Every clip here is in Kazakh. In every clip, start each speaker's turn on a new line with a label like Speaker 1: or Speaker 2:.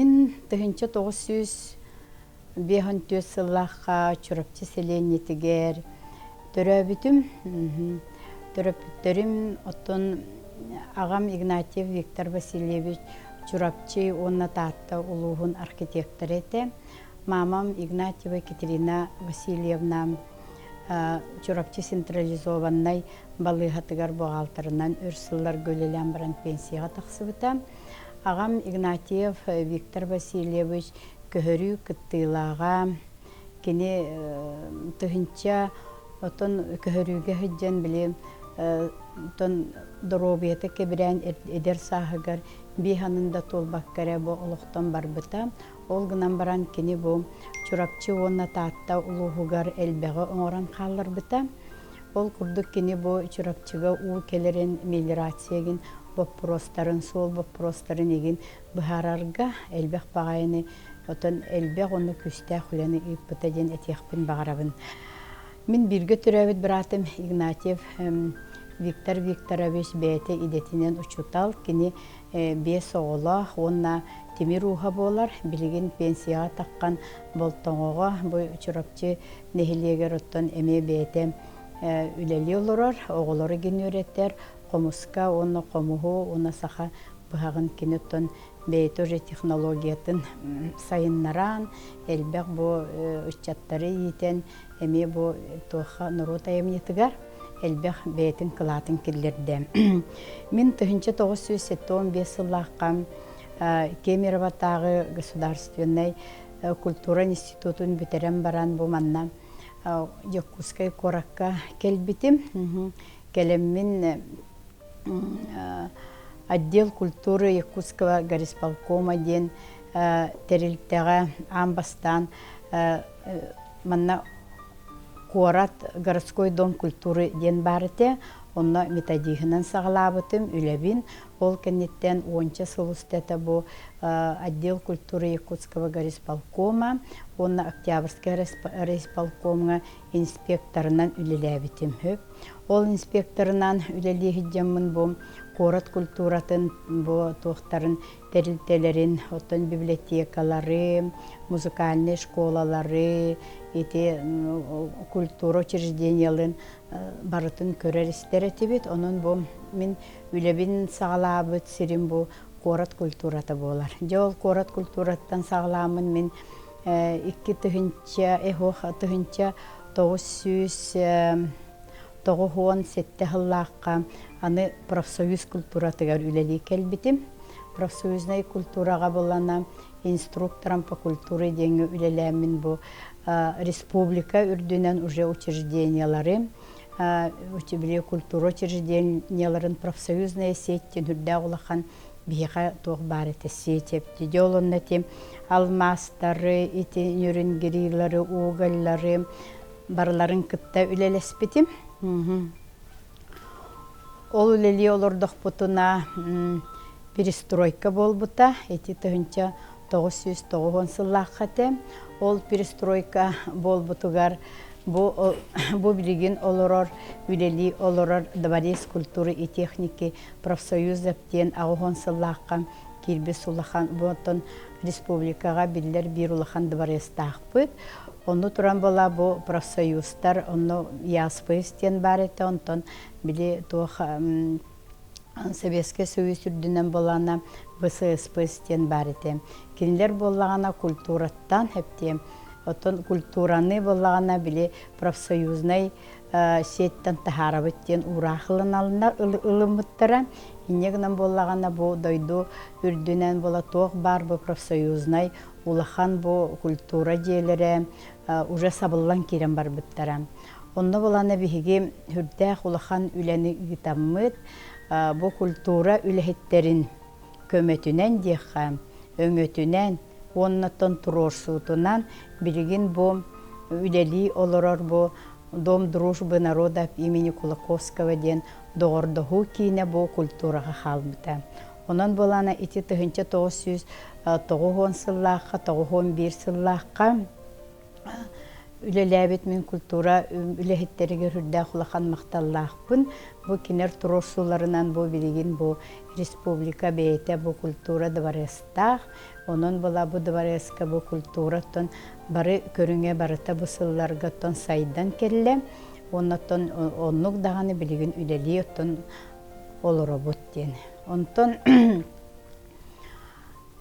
Speaker 1: Min тыгынча 954 сыллаққа чурапчы селенетігер төрөбүтүм. Төрөпүттөрүм оттон ағам Игнатьев Виктор Васильевич чурапчы онна таатта улуғын архитектор эте. Мамам Игнатьева Екатерина Васильевна чурапчы централизованной балыгатыгар бухгалтерынан өрсыллар гөлелен баран пенсияға тақсыбыта. Ағам Игнатьев Виктор Васильевич көһөрүү кыттыылаага кини тыгынча отон көһөрүүгө хыджан билем тон доробиете кебирен эдер сахыгар биханында толбаккаре бо олохтон барбыта. Ол гынан баран кини бу чурапчы онна таатта улуугар элбеге оңоран калларбыта. Ол курдук кини бу чурапчыга уу келерин мелиорациягин вопростарын, сол вопростарын егин быхарарга элбех багайыны отон элбех оны күстэ хуляны иппыта ден этехпин багарабын. Мин бирге төрөбүт братым Игнатьев Виктор Викторович бәйте идетинен учутал кини бес оғыла онна темир уха болар билигин пенсияға таққан болтоңоға бу чурапчы нехилегер оттон эме бәйте үлели олорар оғылары ген өреттер комуска онна комуху онна саха быхагын кини оттон бәйте уже технологиятын сайыннаран элбек бу уччаттары етен эме бу тоха нурута эмнетигар элбех бәйтін кылатын киллерде. Мен 1975 сыллаққа Кемероватағы государственный культура институтын бітерен баран буманна Якутскай коракка келбитим. Келеммин отдел культуры Якутского горисполкома ден терилтеға амбастан манна Корат городской дом культуры ден барыте, онна методихынан сағалабытым, үлебин, ол кеннеттен 10 сылыстета бу отдел культуры Якутского горисполкома, онна Октябрьский горисполкомға инспекторынан үлелебитим. Ол инспекторынан үлелегіджемін бу Корат культуратын бу тоқтарын терилтелерин, оттон библиотекалары, музыкальный школалары, эти культура учрежденияларын барытын көрерістер етебет. Onun бу мен үлебин сағалабыт сирин бу Корат культурата болар. Жол Корат культураттан сағаламын мен 997 хыллаққа аны профсоюз культуратыгар үлели келбитим. Профсоюзный культураға болана инструкторам по культуре деньги үлелемин бу республика үрдүнен уже учреждениялары, культура учрежденияларын профсоюзная сеть үрдә улахан бияға тоқ бар еті сетеп. Дедеолын әтем алмастары, ити нүренгерилары, уғаллары барларын кытта үлелеспетім. Ол үлели олырдық бұтына перестройка бол бұта, еті тұхынча 990 сыллаққаты. Ол перестройка бол бұтығар бу билигин олорор үлели олорор дворец культуры и техники профсоюзаптен ағуғын сыллаққа келбе сулахан бұтын республикаға билер бір улахан дворец тақпыт. Onu turan bola bu профсоюзтар, onu яспыстен бар еті, онтон біле туық Советский Союз үрдінен болана ВССПстен бар еті. Кенілер болағана культураттан хептем, отон культураны болағана біле профсоюзный сеттен тахарабыттен урақылын алына ылымыттара. Инегінен болағана bu дойду үрдінен бола тоқ бар bu профсоюзный улахан bu культура жейлері уже сабылан керен бар бұттара. Онны болана бігіге үрдәқ улахан үләні үгітаммыд bu культура үләхеттерін көметінен деққа, өңетінен, оннаттан тұрорсуытынан білген bu үләли олырар bu Дом дружбы народов имени Кулаковского ден доғырдығы кейіне bu культураға қалмыта. Онан болана ити 1990 сыллаққа, 91 сыллаққа үлеләбит мен культура үлехеттерге хүрдә хулахан макталлахпын. Бу кинер туросуларынан бу билигин бу республика бейте бу культура дворецтах. Онон була бу дворецка бу культураттан бары көрүңе барыта бу сылларгаттан сайдан келле. Оннан оннук даганы билигин үлели оттан олоробут ден. Онтон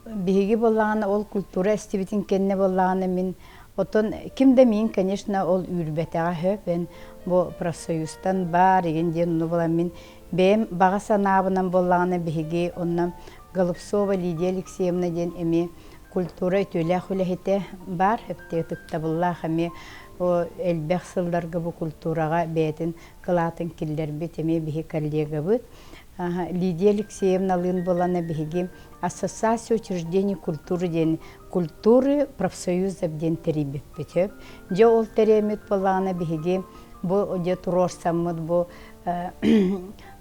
Speaker 1: биги боллаганы ол культура эстибитин кенне боллаганы мен отон кимде мен, конечно, ол үрбетега хөпен бу профсоюзтан бар еген ден ну була мен бем бага санабынан боллаганы биги оннан Голубцова Лидия Алексеевна ден эми культура төле хулехете бар хепте тыктабыллах эми о элбек сылдарга бу культурага бетин кылатын киллер бит эми биги коллега бит. Лидия Алексеевна лын болана биги ассоциация учреждений культуры ден культуры профсоюза ден терибип битеп. Же ол теремит болана биги бу же турорсаммыт бу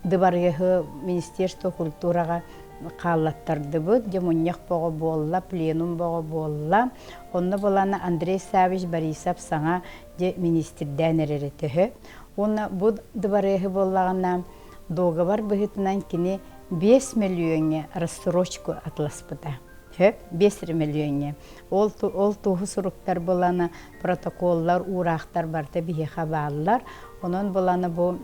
Speaker 1: дыбаргы министерство культурага қаллаттарды бұд, демоньяқ боғы болла, пленум боғы болла. Онны боланы Андрей Савич Борисов саңа де министрден әріретігі. Оны бұд дыбарығы боллағына доғавар бұғытынан кені 5 миллионе рассрочку атласпыда. 5 миллионе. Ол туғы сұруқтар боланы протоколлар, урақтар барда бігі қабалылар. Онын боланы бұл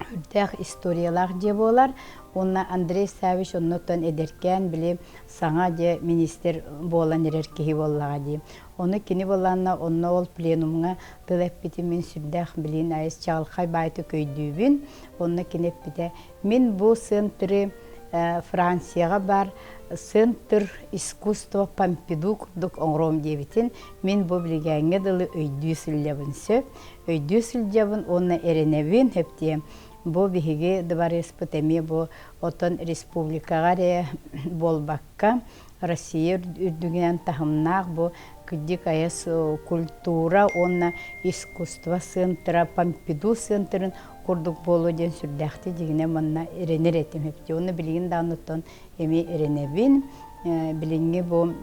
Speaker 1: үрдәқ историялар де болар. Онна Андрей Савич оннотон эдеркен биле саңа де министр болан ереркеги боллага ди. Оны кини боланна онна ол пленумга тылеп бити мен сүрдәх билин айыс чалқай байты көйдүүбүн. Онна кинеп бите мен бу центры Францияга бар Центр искусства Помпиду курдук оңром дебитин. Мен бу билгәнгә дылы өйдүү сүлләбин сөп. Өйдүү сүлләбин онна эренебин хепте. Бу биһиги дворецпыт эми бу отон республикага болбакка Россия үрдүгенен тахымнак бу күддик аяс культура онна искусство центра Помпиду центрын курдук болу ден сүрдәхти дигене манна эренер этим хепти. Оны билигин даныттан эми эренебин билинге бу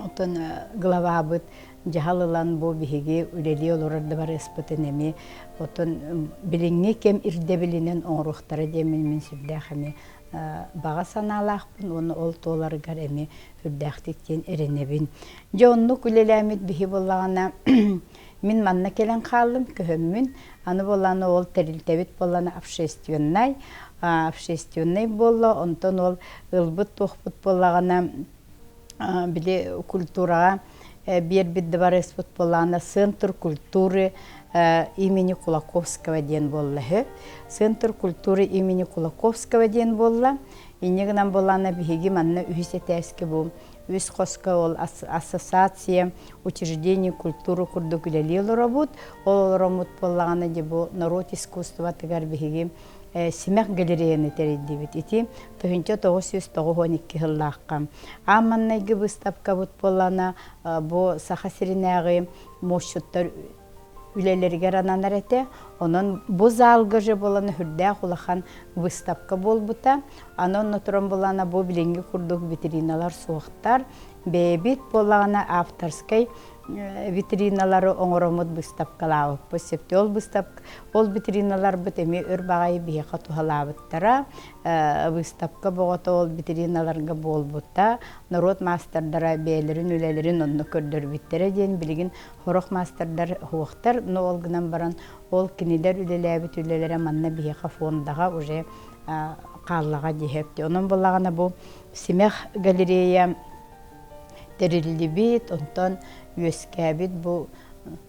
Speaker 1: отон глава быт Жахалылан бу биһиги үлели олорарды бар эспытын эми отон билиңне кем ирдебилинен оңрухтары демин мен сүрдәхами бага саналахпын оны ол толаргар эми үрдәхтиктен эренебин. Жоннук үлеләмит биһи боллагана мен манна келен калдым көһөммүн аны болланы ол терилтебит болланы общественный болла онтон ол ылбыт тохпут боллагана биле культурага бир бидде бар эспот болланы Центр культуры имени Кулаковского ден болла. Центр культуры имени Кулаковского ден болла. Инегнан болланы биһиги манна үһүсетәске бу үс коска ол ассоциация учреждений культуры курдук үлелелер работ. Ол ромут боллаганы де бу народ искусства тегар биһиги Семех галереяны териддибит ити 1992 жыллаққа. Аманнайгы выставка бут болана бу сахасиринагы мошуттар үлелерге рананар эте. Онон бу залгы же боланы хүрдә хулахан выставка болбута. Анон нотурон болана бу билинги курдук витриналар суықтар. Бебит болана авторской витриналары оңоромут выставкалабы. Посепте ол выставка, ол витриналар бітеме өрбағай бейқа тухалабыттара. Выставка боғыта ол витриналарға болбутта. Народ мастердара бейлерін, үлелерін онны көрдір биттері ден білген хорақ мастердар хуақтар. Но ол гынан баран ол кенелер үлеләбіт үлелері манна бейқа фондаға уже қаллаға дехепте. Onun болағана бұл Семех галерея терилди бит, онтон үескәбит бу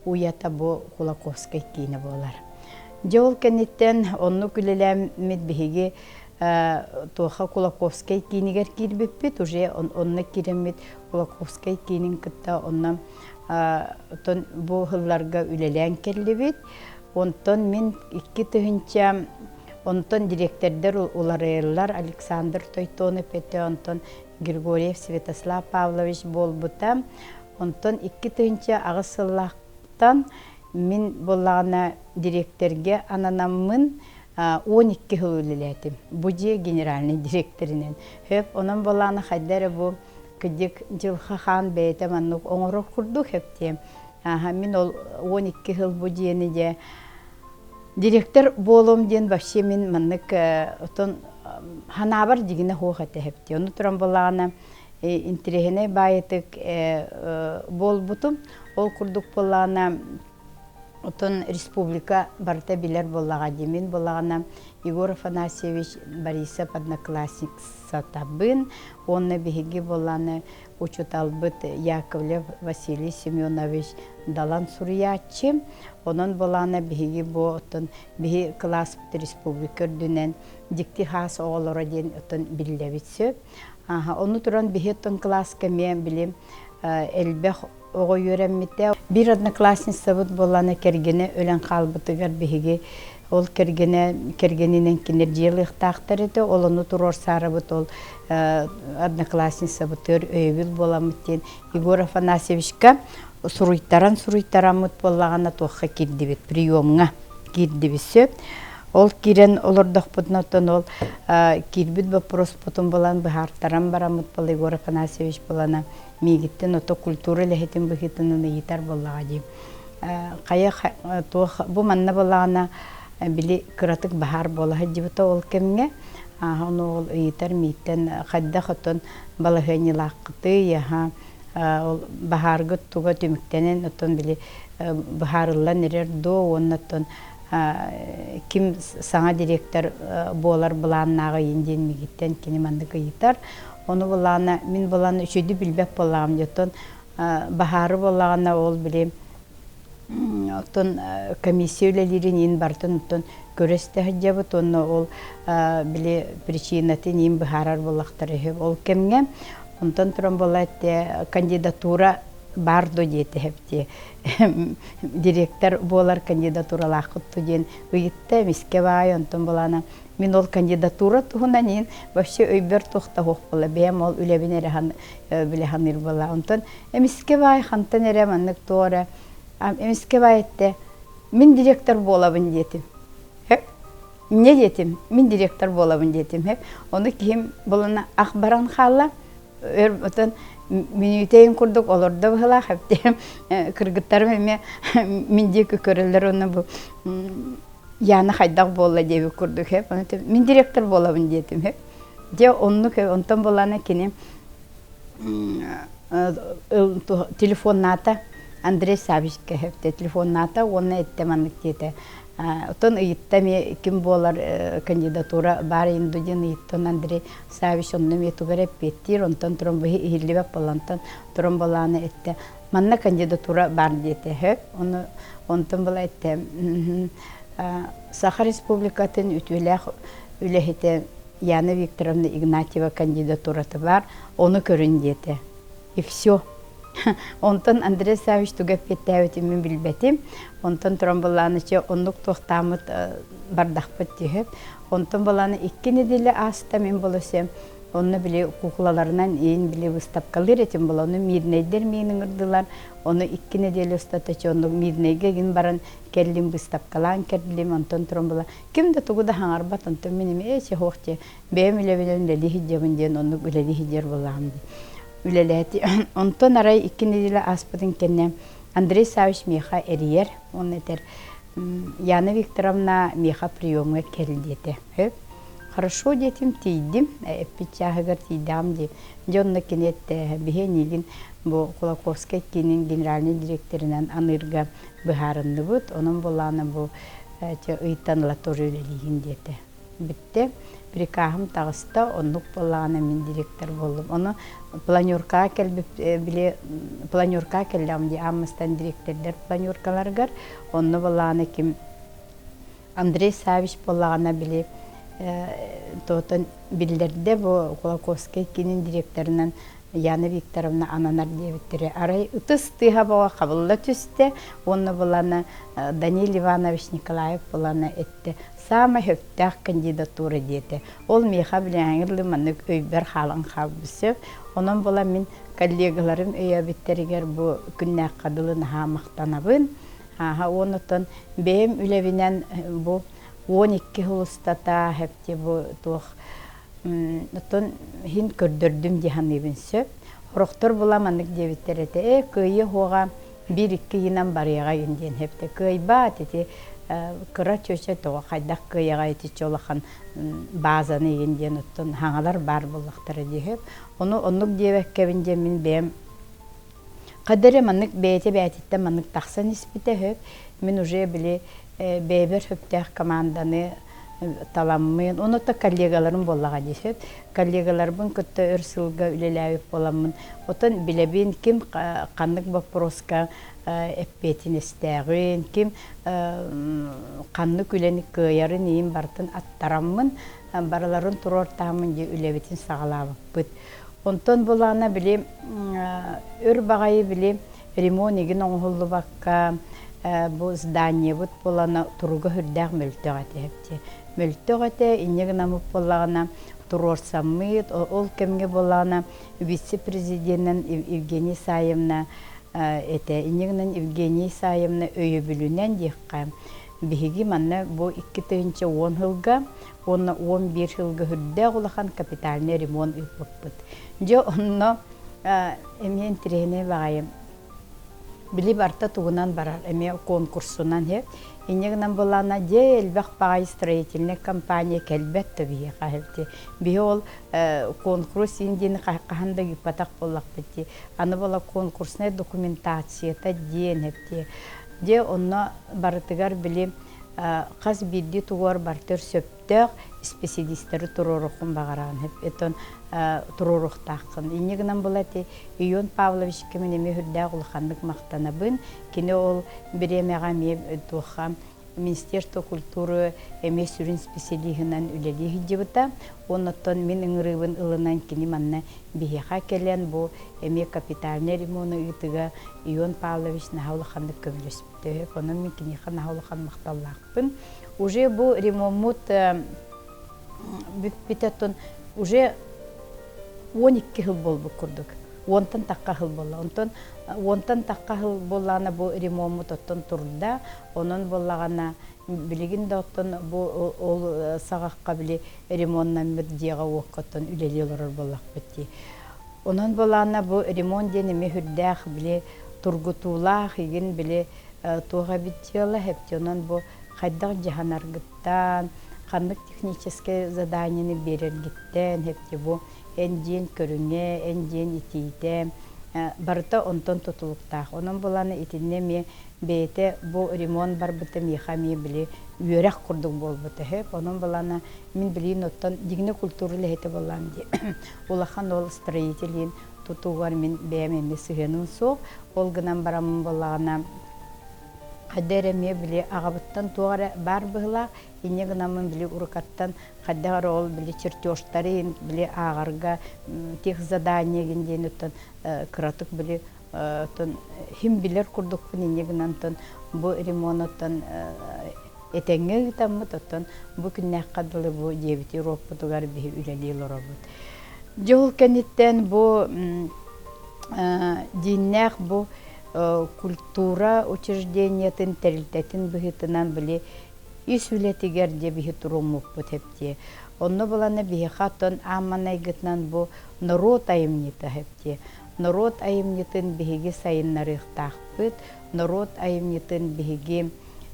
Speaker 1: уята бу Кулаковскай кийне болар. Жол кенеттен онну күлеләмит биһиги тоха Кулаковскай кийнигер кирбиппит, уже онны киремит Кулаковскай кийнин кытта онна тон бу хылларга үлелән келлибит. Онтон мен 2 тыгынча онтон директордер уларыйлар Александр Тойтонов пете онтон Григорьев Святослав Павлович болбута. Онтон 2 тыгынча агысыллактан мен боллагана директорге ананаммын 12 жыл үлелетим. Буди генеральный директоринен. Хөп онон боллагана хайдары бу кидик жылха хан бейте маннук оңорок курдук хепте. Мен ол 12 жыл бу диени де директор болом ден вообще мен маннык отон ханабар дигине хохате хепти. Оны туран балана интерехене байытык болбутум. Ол курдук балана отон республика барта билер боллага демен боллагана Егор Афанасьевич Борисов одноклассник сатабын. Онна биһиги болланы учут албыт Яковлев Василий Семенович Далан Сурьячи. Онон болланы биһиги бо отон биһи класс республика дүнен дикти хас оолора ден отон биллебитсө. Оны туран биһи отон класска мен билим элбех ого йөрәммите. Бир одноклассница бут болланы кергене өлен калбытыгар биһиги ол кергенинен кинер jelых тактар эте. Олону турор сары бут ол одноклассница бутыр өйбүл боламыттен Егор Афанасьевичка суруйтарамыт боллагана тохха кирдибит приемга кирдибисө. Ол кирен олордох бутнотон ол кирбит вопрос потом болан бахартарам барамыт бол Егор Афанасьевич болана мигиттен ото культура лехетин бухитын ыйтар боллагади. Кая бу манна боллагана били кыратык бахар болага дибито ол кемге оны ол ыйтар миттен хадда хотон балагыни лакты яха ол бахаргы туга түмүктенен отон били бахарылла нерер до оннотон ким саңа директор болар буланнага инден мигиттен кинемандык ыйтар. Оны булана мен буланы үчөдү билбек боллагам жотон бахары боллагана ол билем отон комиссиялерин ин бартын отон көрөстө хаджабыт онно ол биле причинатын ин бахарар боллактары ол кемге онтон туран болатте кандидатура бардо дете хепти директор болар кандидатура лакытту ден ыйтты миске бай онтон болана мен ол кандидатура туһунанин вообще өйбөр тохта хох бола бем ол үлебинере хан биле ханыр бола онтон миске бай хантан эре маннык тора миске байетте мен директор болабын детим не детим мен директор болабын детим оны ким болана ахбаран хала отон минутейин курдук олорда была хепте кыргыттар мен деки көрөлөр оны бу яна хайдак болла деп курдук мен директор болабын детим же онну онтон болана кини телефон ната Андрей Савичке хепте телефон ната оны эттеманнык дете. Отон ыйттами ким болар кандидатура бар индудин ыйттон Андрей Савич онны метугаре петтир онтон турон бу хиллебе болантон турон боланы этте. Манна кандидатура бар дете хеп. Оны онтон бола этте. Саха Республикатын үлехете Яна Викторовна Игнатьева кандидатураты бар. Оны көрүн дете. И все. Онтон Андрей Савич туга петтәвит мен билбетим. Онтон туран болланычы онлук тохтамыт бардахпыт дихеп. Онтон болланы 2 неделе аста мен болосем. Онны биле куклаларынан эйин биле выставкалар этим боло. Оны мирнейдер менин ырдылар. Оны 2 неделе устатычы онны мирнейге ген баран келдим выставкалан келдим. Онтон туран болла. Кимде тугуда хаңарбат онтон меним эче хохче. Бем иле билен де лихиджебин ден онны биле лихиджер болам. Үлелети. Онтон арай 2 неделе аспытын кенне Андрей Савич меха эриер. Он этер Яна Викторовна меха приемга келдете. Хорошо детим тийдим. Эпичагыр тийдам ди. Жонна кенетте бихенигин бу Кулаковский кинин генеральный директорынан анырга быхарынды бут. Onun боланы бу ыйтанла тоже үлелигин дете. Битте. Прикахым тагыста онлук боланы мен директор болдум. Оны планерка келбип биле планерка келдим ди аммастан директордер планеркаларгар. Онны боланы ким Андрей Савич боллагана биле тотон биллерде бу Кулаковский кинин директорунан Яна Викторовна Ананар дебиттери арай ытыстыга бага кабылла түсте. Онны боланы Даниил Иванович Николаев боланы этте. Самый höftах кандидатура дете. Ол меха билен аңырлыманнык өйбер халан хабысы. Онон бола мен коллегаларым өйәбиттеригер бу күннәк кадылын мақтанабын. Онотон бем үлебинен бу 12 хулустата хепте бу тух отон хин көрдөрдүм дихан ебинсө. Хорохтор буламаннык дебиттерете. Кыйы хога bir iki yınan barıyağa indien hepte kıybat eti kıra çöçe toğa kaydak kıyağa eti çolakan bazanı indien ottun hangalar bar bullakları diye onu onluk diyebek kevince min benim kadere manık beyte beytitte manık taksan ispite hep min uje bile beyber höpteh komandanı talammayın. Onu da kollegalarım bollağa diyip, kollegalarımın kötü örsülge ülelayıp bolamın. Otan bilebin kim kanlık vaproska eppetin isteğin, kim kanlık ülenik kıyarın iyim bartın attaramın, baraların turor tamın diye ülebitin sağlavıp bit. Ondan bolağına bileyim, ör bağayı bileyim, rimon egin oğullu bakka, bu zdanya bud bolağına turuga hürdağ mültüğati hepti. Mültüğate inne namıp bolağına turor samıyt, ol kemge bolağına vice-prezidentin Evgeniy Sayımna ete, inne Evgeniy Sayımna öyü bülünen diyekka. Bihigi manna bu 2010 yılga, 11 yılga hürdağ olağan kapitalne rimon üpüpüt. Jo onno emeğin trehine bağayım. Bili barta tuğunan barar, emeği konkursunan hep. İnegnan bolana je elbaq bağay stроительный компания kelbet tabii kahepti. Bir ol konkurs indini kahanda gipatak bollak bitti. Anı bola konkursuna dokumentasiyata diyen hepti. Je onna barıtıgar bilim qaz biddi tuğar bartır söptök spesialistleri tururuqun bağıran hep eton tururuq taqın. İnegnan bolati Ion Pavlovich kimin eme hürdağ ulxanlık maqtanabın kine ol biremeğe me tuğam Ministerство культуры эме сүрін специалигынан үлелі хиджибыта. Оннаттан мен ыңырыбын ылынан кені манна бихеха келен бу эме капитальный ремоны ытыга Ион Павлович нахаулыханды көмілеспіті. Онын мен кенеха нахаулыхан мақталлақпын. Уже бу ремонмут бітеттон уже 12 жыл болбу курдук. Онтан таққа жыл болла. Онтан таққа жыл болланы бу ремонмут оттон турда. Onun bollağına bilgin de ottun bu ol sağaqqa bile remontdan bir diyağa oqqattan üleliyorlar bollaq bitti. Onun bollağına bu remont deneme hürdağ bile turgutulaq igen bile tuğa bittiyorlar hepti. Onun bu qaydaq jahanar gittan, qanlık texnическое заданиені берер gitten hepti bu enjen körüne, enjen itiyte barıta ondan tutuluqtaq. Onun bollağına itinne me beyte bu ремонт бар бітім ехаме біле үйерек құрдық бол біті хеп. Onun балана мен білейін оттан дегіне культурылы әйті болам де. Олахан ол строителин тұтуғар мен бәйеме сығының соқ. Ол гынан барамын болағына қадереме біле ағабыттан туғары бар бұғылақ. Ине гынамын біле ұрықаттан қаддағары ол біле чертештарын біле ағарға тех задание генден оттан қыратық біле Him bilir kurduk bunu neginen bu remontan etenge tamı tutun bu günne kadar bu diyeti robotugar bir üleliler robot. Jol kenitten bu dinler bu kultura учреждениятын терилтетин бихитынан били исүлетигер де бихитрумуп бутепти. Онно баланы бихатон аманай гытнан bu народ айымнита хепти. Народ айымнетін бігі сайыннарықтақпыд, народ айымнетін бігі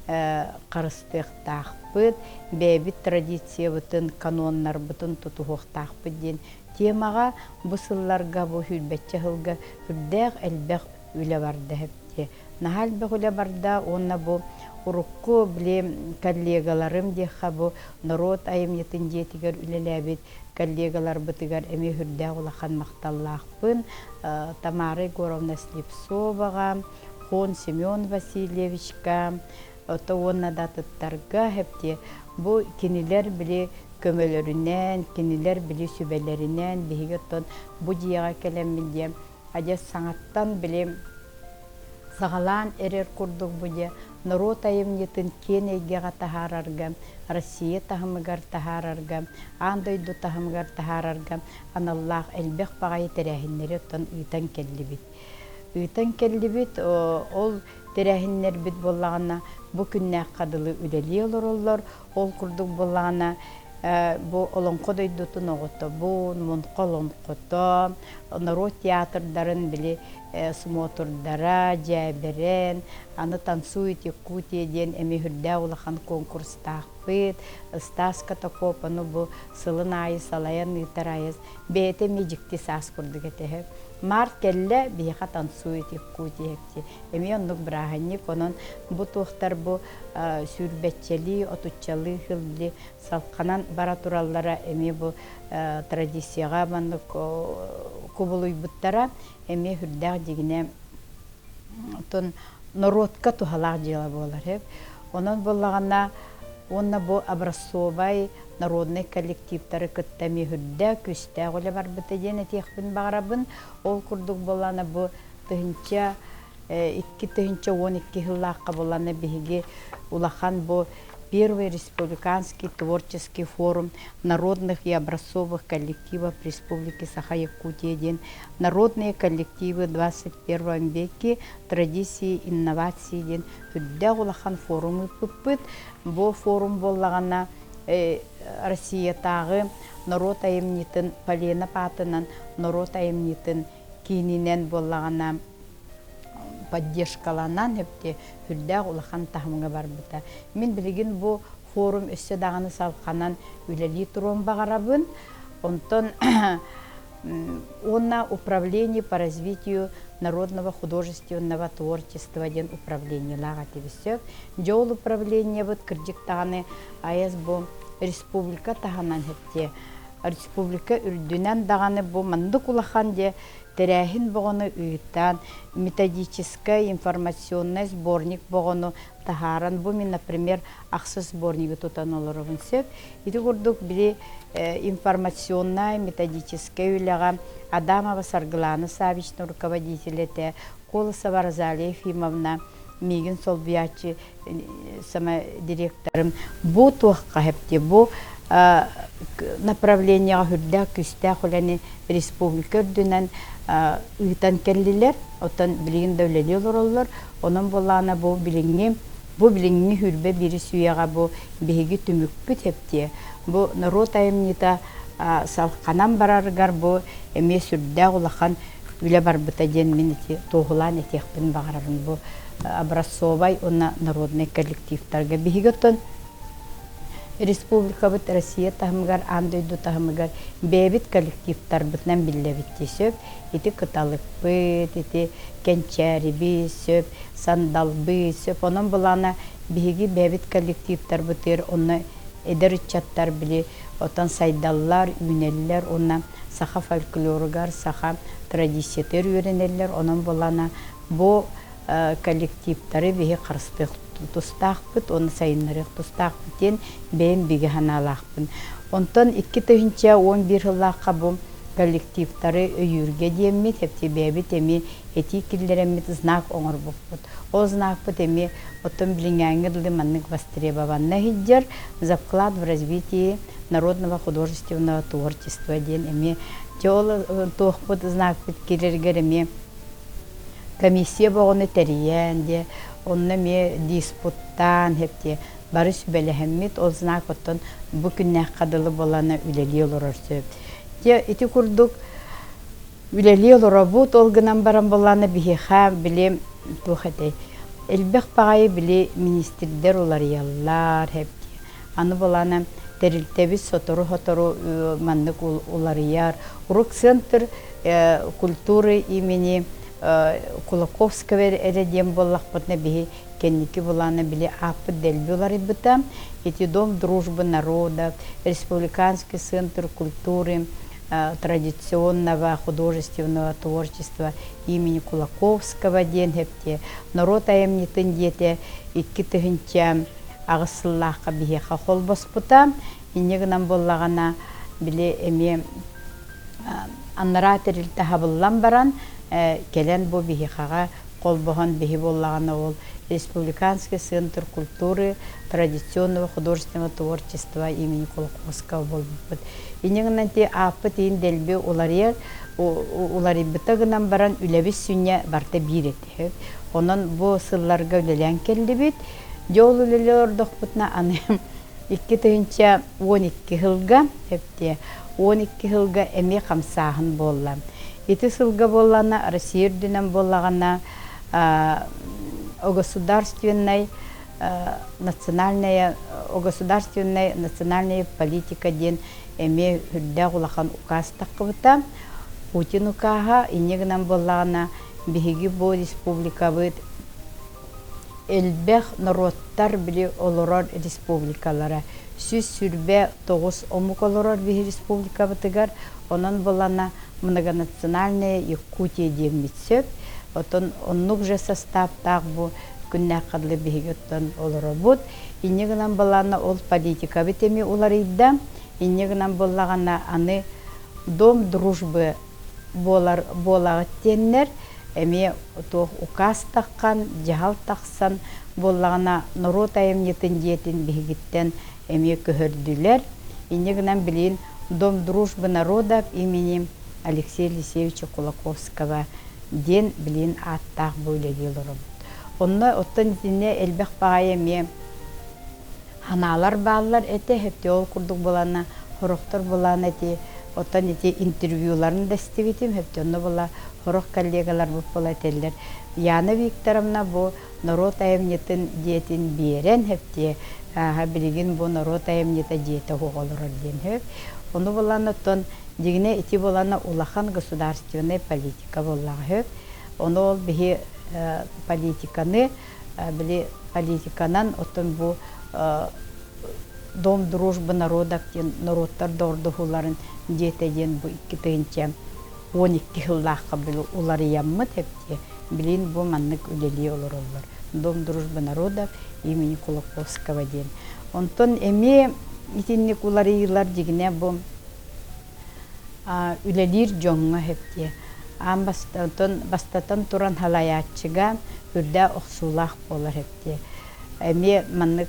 Speaker 1: қарыстықтақпыд, бәбіт традиция бұтын, каноннар бұтын тұтуғықтақпыд ден. Темаға бұсылларға бұл хүлбәтчі ғылға үрдәқ әлбәқ үлі барды әпте. Нағал бәқ үлі барда, онна бұл ұрыққы біле коллегаларым деқа бұл народ айымнетін жетігер үлі әбет, коллегалар бытыгар эме хүрдә улахан макталлахпын. Тамара Егоровна Слепцовага, Хон Семен Васильевичка, онна датыттарга хепте бу кинилер биле көмөлөрүнөн, кинилер биле сүбелеринен бигеттон бу дияга келемминде аja саңаттан биле сагалан эрер курдук буде народ айымнетін кенейге тахарарга, Россия тахымыгар тахарарга, андойду тахымыгар тахарарга, аналлах элбек бағай терәхиннері оттан үйтен келді бит. Үйтен келді бит, ол терәхиннер бит болағына бұ күнне қадылы үлелі олар, ол күрдік болағына bu olonqodaydı tunoğutu bu munqolonqotu narod teatrların bile смотрдара, жаберен, аны танцует Якутия ден эми хүрдә улахан конкурстақпыт, Стас Катакоп, аны бу сылын айы салаян ытарайыз, бейте мejikti сас курдык этеһе. Март келле бейха танцует Якутия хепти. Эми оннук браханник, онон бу тухтар бу сүрбетчели, отуччалы хылли, салқанан бара тураллара эми бу традицияға маннык кубулуй буттара, эми хүрдәк дигине тон народка тухалак жила болар хеп. Онон боллагана онна бу образцовай народный коллективтары кыттами хүрдә күстә голе бар битеден этехбин багарабын. Ол курдук боллана бу тыгынча 2-12 жыллакка боллана биһиги улахан бу Первый республиканский творческий форум народных и образцовых коллективов Республики Саха-Якутия. Народные коллективы в 21 веке, традиции, инновации. Хүддә улахан форумы пыппыт. Бу форум боллагана Россиятагы народ айымнитын Полена Патынан, народ айымнитын кининен боллагана поддержкаланан хепте хүрдә улахан тахмыга бар бита. Мен билген бу форум өссө даганы салканан үлели турон багарабын. Онтон онна управление по развитию народного художественного творчества ден управление лага тибисөп. Жол управление бут кырдыктаганы АЭС бу республика таханан хепте. Республика үрдүнен даганы бу мандык улахан де Теряхин богону уйттан, методический информационный сборник богону тахаран буми, например, ақсы сборниги тутан олоровын сөп. Иди курдук били информационный, методический уйлага Адамова Сарглана Савична руководителете, Колосова Розалия Ефимовна, Мигин Солбиячи, сама директорым. Бу туаққа хепте, бу направление хүрдә күстә хуланы республика дүнән ыйтан келлилер, отан билген дәүләти олар, онан болана бу билеңне хүрбе бири суяга бу беги түмүкпүт хепте. Бу народ айымнита салканан бараргар бу эме сүрдә улахан үле бар битаден минити тогылан этехпин багарарын бу образцовай онна народный коллективтарга бегитон Республика бит Россия тахмыгар андойду тахмыгар бебит коллективтар битнен билле биттесөп, ити кыталык бит, ити кенчәри бисөп, сандал бисөп, онон булана биги бебит коллективтар битер, онна эдер чаттар били, отан сайдаллар, үнеллер, онна саха фольклоргар, саха традициятер үйренеллер, онон булана бу коллективтары биги карыстык тустақпыт, оны сайынырық тустақпытен бәйін бігі ханалақпын. Онтан 2011 жыллаққа бұл коллективтары өйірге деймет, әпте бәйбет әме этикілдеремет знак оңыр бұқпыт. Ол знакпыт әме отын біліңәңгірлі маннық востребованна хиджар за вклад в развитие народного художественного творчества ден әме жол тоқпыт знакпыт келергер әме комиссия бағыны тәриян де онна ме диспуттан хепте барыш белехеммит ол знак оттон бу күннәк кадылы болана үлели олорор сөп. Те ити курдук үлели олорор бут ол гынан баран болана бихиха биле тухате. Элбек пагай биле министрдер олар яллар хепте. Аны болана терилтебис сотору хотору маннык олар яр. Урок центр культуры имени Кулаковского эредем боллақпытны бихи кенники боланы биле апы дельбюлары быта. Эти дом дружбы народов, Республиканский центр культуры, традиционного художественного творчества имени Кулаковского ден хепте. Народ айымнитын дете 2-тыгынча ағысыллаққа бихи хахол боспыта. Инегінен боллағана биле эме аннара терилті хабыллан баран келен бу бихихага колбохан бихи боллагана ол Республиканский центр культуры, традиционного художественного творчества имени Кулаковского болбут. Инегнен те апы тейин делбе улари битагынан баран үлебис сүнне барта бирет. Онон бу сылларга үлелен келди бит. Жол үлеле ордокпутна аны 2012 жылга хепте 12 жылга эме камсаһын болла. Ити сылга боллана Россия үрдүнен боллагана о государственной национальная политика ден эме хүрдэ улахан указ таккыбыта. Путин укаха инегнан боллагана биһиги бу республика быт элбэх народтар били олорор республикалара сүз сүрбе 9 омук олорор биһи республика бытыгар онон болана многонациональная Якутия демитсөп отон оннук же составтаг бу күннәкырлы биһигеттен олоробут инегнан болана ол политика битеми уларыйда инегнан боллагана аны дом дружбы болар теннер эме то указ таккан жахал таксан боллагана народ аемнетин диетин бигиттен эме көһөрдүлөр инегнан билин дом дружбы народов имени Алексея Алексеевича Кулаковского ден билин аттак бөлөгүлөр. Онна оттон дине элбек багайме ханалар баалар эте хепте ол курдук болана хороктор болана эти оттон эти интервьюларын да стебитим хепте онна бола хорок коллегалар бола теллер. Яна Викторовна бу народ аемнетин диетин берен хепте билигин бу народ аемнете диете хоголор ден хеп. Ону болана тон дигне ити болана улахан государственная политика боллага хеп. Ону ол бихи политиканы били политиканан оттон бу дом дружбы народов народтар дордухуларын диетеден бу 12 жыллакка бил улар яммы тепти билин бу маннык үлели олороллар дом дружбы народов имени Кулаковского ден. Онтон эме итинник уларыйлар дигне бу үлелир жоңга хепти бастатан туран халаячыга үрдә оксулах болар хепти эме маннык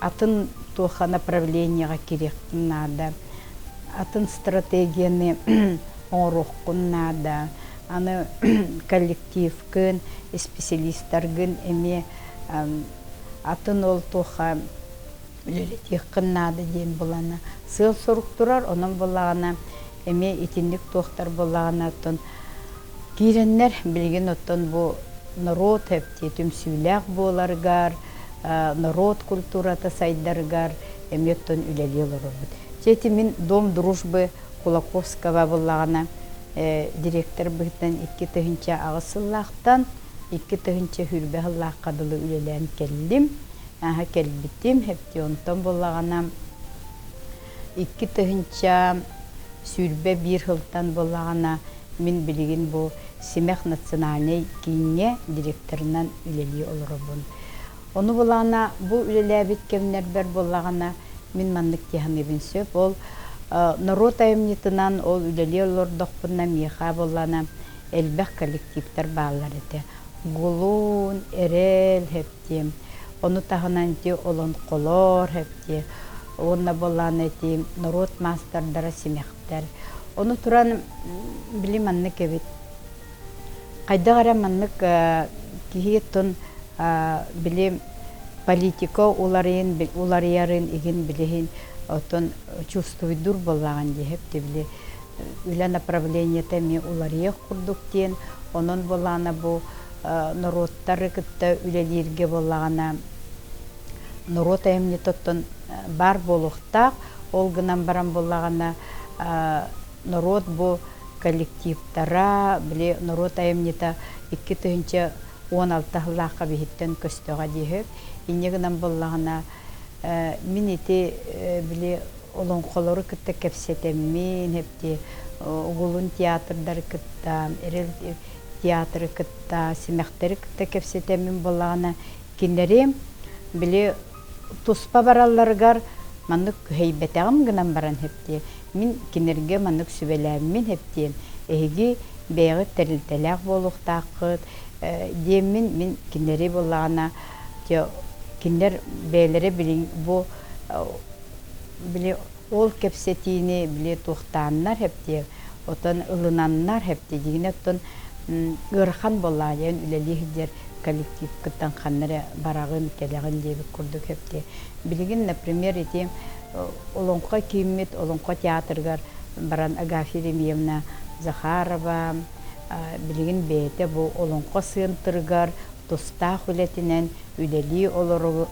Speaker 1: атын туха направлениега керектин надо атын стратегияны оруккун надо аны коллектив кын специалисттар гын эме атын ол туха үлелетеккин надо ден булана сыл соруктурар онун булагана эме итинник тохтар булагана тон киреннер билген оттон бу народ хепти түмсүләк боларгар народ культурата сайдаргар эметтон үлелелер. Чети мин дом дружбы Кулаковского булагана директор быттан 2 тыгынча агысыллактан 2 тыгынча хүрбәһллакка дылы үлелән келдим. Келбитим хепти онтон булагана 2 тыгынча сүрбе 1 жылдан булагана мин билген бу Семех национальный кине директорынан үлели олорбун. Onu bulana bu ülelebit kemler ber bolagana min manlık tihamibin söp ol narod ayımnitinan ol üleli olordokpunna miha bolana elbek kollektivler bağlar ete. Gulun, erel hepti. Onu tahanan ti olon kolor hepti. Ona bolana eti narod masterdara simekter. Onu turan bilim manlık evet. Kayda gara manlık kihiyetun bilim политика уларыярын иген билеген отон чувствует дур боллаган деп биле үле направление теме уларыя курдук тен онон болана бу народтары кытта үлелерге боллагана народ эмне тоттон бар болукта ол гынан баран боллагана народ бу коллективтара биле народ эмнете 2016 жыллакка бихиттен көстөгө диеп инегнан боллагана минити биле олон колору кытта кепсетемин хепти угулун театрдар кытта эрел театры кытта симехтер кытта кепсетемин боллагана киндери биле туспа баралларгар маннык хейбетегим гынан баран хепти мин кинерге маннык сүбелемин хепти эги беги терилтелек болуктакыт демин мин киндери боллагана те киндер бейлери билин бу биле ол кепсетини биле тухтаннар хепти отон ылынаннар хепти дигинеттон ырхан боллаган үлелихдер коллектив кыттан ханнары барагын келегин деп курдук хепти билигин например эти олонко кийимет олонко театргар баран Агафья Ремьевна Захарова билигин бете бу олонко сыентыргар тустах үлетинен үлели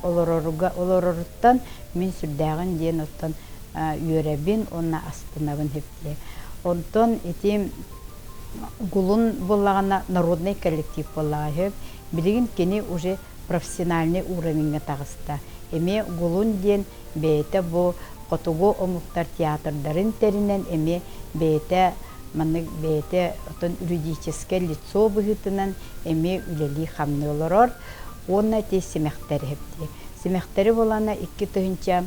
Speaker 1: олоруруттан мин сүрдәгін ден оттан үйрәбин онна астынабын хепте. Онтон ити гулун боллагана народный коллектив боллага билигин кени уже профессиональный уровеньге тагыста. Эме гулун ден бете бу котуго омуктар театрдарын теринен эме бете маннык бете отон юридическое лицо быгытынан эме үлели хамны олорор. Онна те семехтери хепте. Семехтери болана 2 тыгынча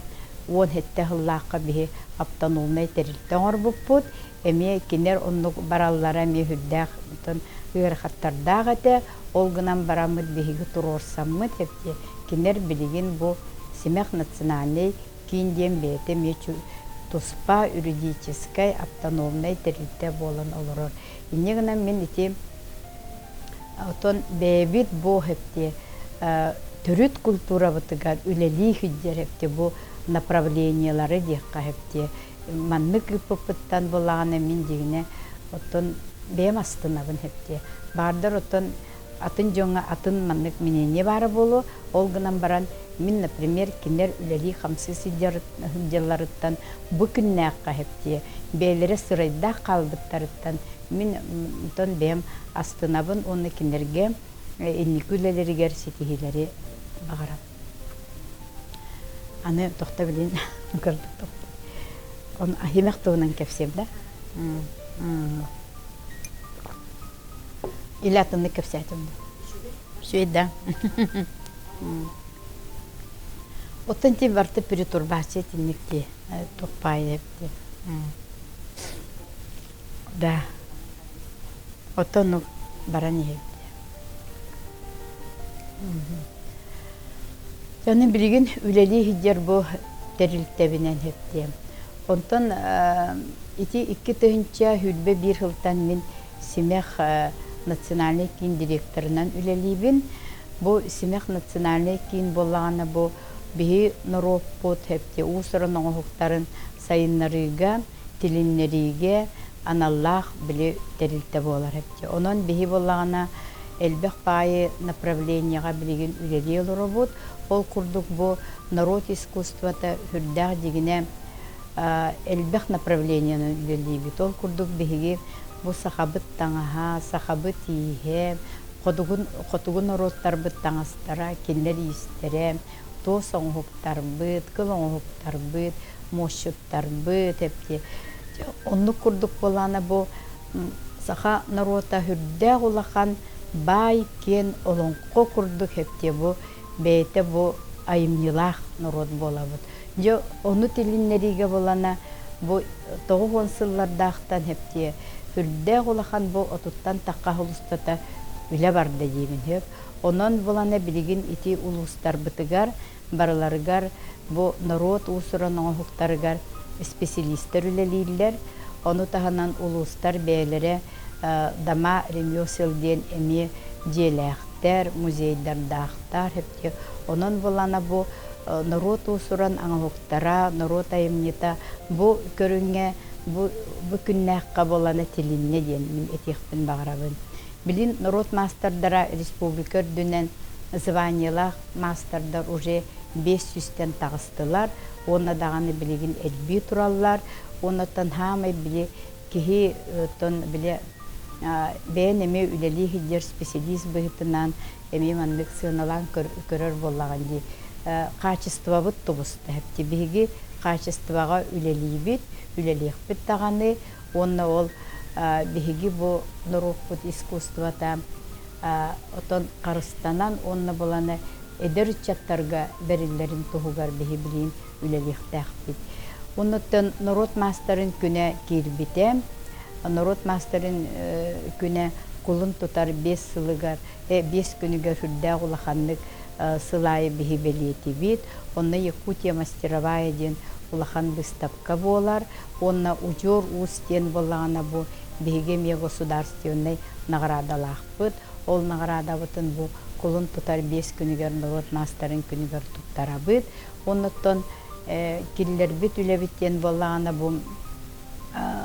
Speaker 1: он хетте хыллакка бихи аптанулнай терилтоңор буппут. Эме кинер оннук бараллара эме хүддәк ыырхаттардага те олгынан барамыт бихиги турорсаммыт хепте. Кинер билигин бу семех национальный кинден бете мечу туспа юридической автономной терилте болан олорор. Иннегынан мен ити отон бебит бу хепте түрүт культура бытыгар үлели хүддер хепте бу направлениялары декка хепте маннык ыппыттан боллагана мен дегине отон бем астынабын хепте бардар отон атын жоңа атын маннык менене бары болу олгынан баран мен например кинер үлели хамсыз идерларыттан бу күннәкка хепте бейлере сырайда калбыттарыттан мен отон бем астынабын оны кинерге инникүлелеригер сетихилери багарам. Аны тохта билин көрдүк тохта. Он ахимак тоонан кепсем да. Илатынны кепсетим. Шуйда. Оттанти барты перетурбация тинникти топпай депти. Да. Оттону барани. Яны билигин үлели хидер бу терилтебинен хепти. Онтон ити 2 тыгынча хүлбе 1 хылтан мен Семех национальный кин директорынан үлелибин. Бу Семех национальный кин боллагана бу бихи нароппот хепти усырын оңуктарын сайыннарыга, тилиннериге аналлах биле терилте болар хепти. Онон бихи боллагана элбэх пайы направленияга билигин үлели олоробут. Ол курдук бу народ искусствата хүрдәг дигине элбэх направленияны үлели бит. Ол курдук бихиги бу сахабыт таңаха, сахабыт ийе, котугун народтар быт таңастара, кинлер истере, тос оңуктар быт, кыл оңуктар быт, мощуттар быт эпти. Онну курдук болана бу саха народта хүрдәг улахан бай кен олонко курдук хепте бу бейте бу айымнилах народ болабыт. Жо ону тилиннериге болана бу 90 сыллардахтан хепте хүрдәг улахан бу отуттан такка хулустата үле барды деймин хеп. Онон болана билигин ити улустар бытыгар бараларыгар бу народ усуран оңуктарыгар специалисттер үлелилер. Ону таханан улустар бейлере дама ремесел-ден эми желектер, музейдардахтар хепте. Онон болана бу народ усуран аңуктара, народ айымнита бу көрүнгө бу күннәкка болана тилинне ден мен этихпин багарабын. Билин народ мастerdara республика дүнен званиялах мастердар уже 500-тен тагыстылар. Онна даганы билигин элби тураллар. Оннан хамай били кихи тон биле бен эме үлели хидер специалист быгытынан эме манлык сыналан көрөр боллаган ди качество бут тубуста хепти биги качествога үлели бит үлелих таганы онна ол биги бу норокпут искусствата отон карыстанан онна боланы эдер чаттарга берилерин тугугар биги билин үлелих тахбит. Оннан народ мастерин күнө кирбите народ мастерин күнө кулун тутар 5 сылыгар 5 күнүгө хүрдәг улаханнык сылайы биги белети бит. Онна Якутия мастеровая ден улахан выставка болар. Онна ужор устен боллагана бу биге государственный наградалах бит. Ол награда бутын бу кулун тутар 5 күнүгөр народ мастерин күнүгөр туттара бит. Оннотон киллер бит үлебиттен боллагана бу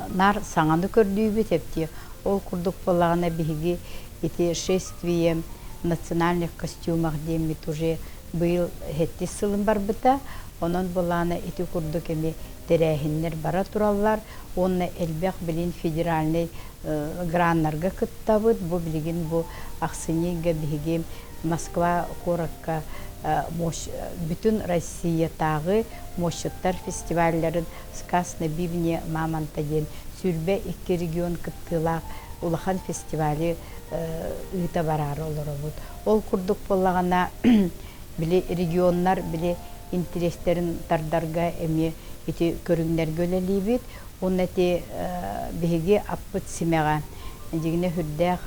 Speaker 1: нар саңаны көрдүүбүт эпти ол курдук боллагана биһиги ити шествие национальных костюмах демит уже быйыл хетти сылым барбыта онон боллагана ити курдук эми терәһиннер бара тураллар онна элбек билин федеральный граннарга кыттабыт бу билигин бу аксынига биһиги Москва коракка бүтүн Россиятагы мощоттар фестивальлерин сказ на бивне маманта ден сүрбе 2 регион кыттылак улахан фестивали ыта барар олоробут. Ол курдук боллагана биле регионнар биле интерестерин тардарга эми ити көрүңнер гөлелибит. Оннати биһиги аппыт симега дигине хүрдэх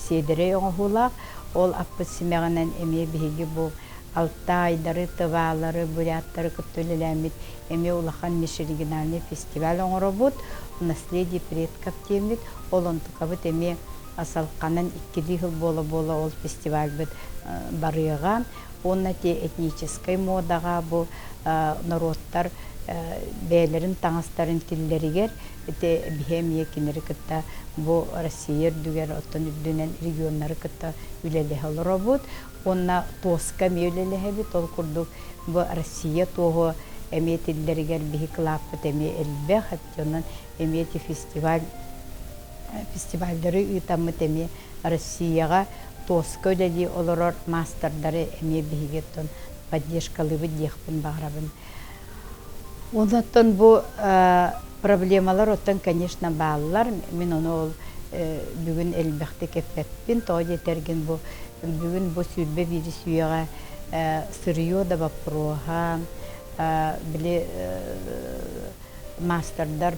Speaker 1: седере оңхулак ол аппыт симеганан эми биһиги бу Алтайдары, Тывалары, Буряттары көттөлеләмит эми улахан межрегиональный фестиваль оңоробут. Наследие предков темит олонтукабыт эми асалканан 2 жыл бола ол фестиваль бит барыган. Оннати этнической модага бу народтар бәйлерин таңастарын тиллеригер эте бихемия кинери кытта бу Россия дүгер оттон үддүнен регионнары кытта үлеле холробут. Онна тоска мөйлеле бит ол курдук бу Россия того эметиллеригер бихиклаппыт эме элбе хаттонан эмети фестивальдары ытаммыт эме Россияга тоска үлели олорор мастердары эме бихигеттон поддержкалыбы дехпин баграбын. Оннан бу проблемалар оттан, конечно, баалар. Мен оны ол бүгін элбекте кеппеппин, тоға жетерген бу бүгін бу сүрбе вирус үйеға сырыйо да бапроға, біле мастердар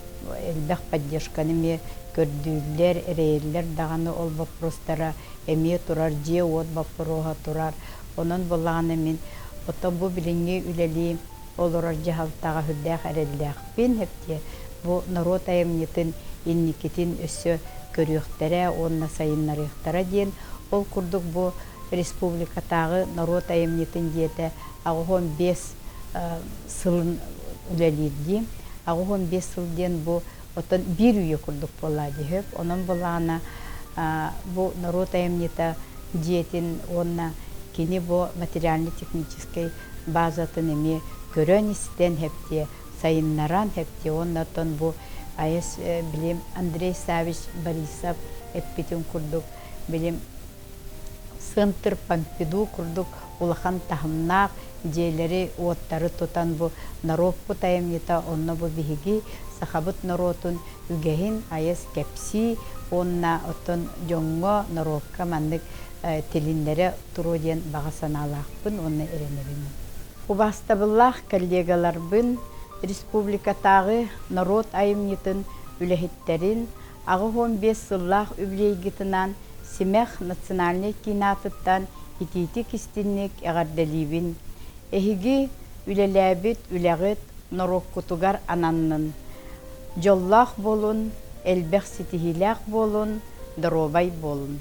Speaker 1: элбек поддержканы ме көрдүлер, эрейлер дағаны ол вопростара эме турар, же от бапроға турар. Онын болағаны мен оттан бу билинге үлели олорор жахалтага хүрдэх әреллэхпин хепте бу народ айымнетін инникетін өссө көрүөхтере онна сайыннарыхтара диен ол курдук бу республикатагы народ айымнетін диете агухон 5 сылын үлелирди агухон 5 сыл диен бу отон бир үйө курдук боллади хеп онон болана бу народ айымнета диетин онна кини бу материально-технической базатын эме көрөнистен хепте сайыннаран хепте оннатон бу айс билим Андрей Савич Борисов эппитин курдук билим Центр Помпиду курдук улахан тахымнак жээлери оттары тутан бу народпу тайымнита онна бу биһиги сахабыт народун үгехин айс кепси онна отон жоңго народка мандык тилиндере туруден багасаналакпын онна эренебин. Убастабыллах коллегаларбын республикатагы народ айымнитын үлехиттерин агы 15 сыллах үблейгитынан Семех национальный кинатыттан итити кистинник эгарделибин. Эхиги үлеләбит үлегит нароккутугар ананнын. Жоллах болун, элбех ситихилях болун, дробай болун.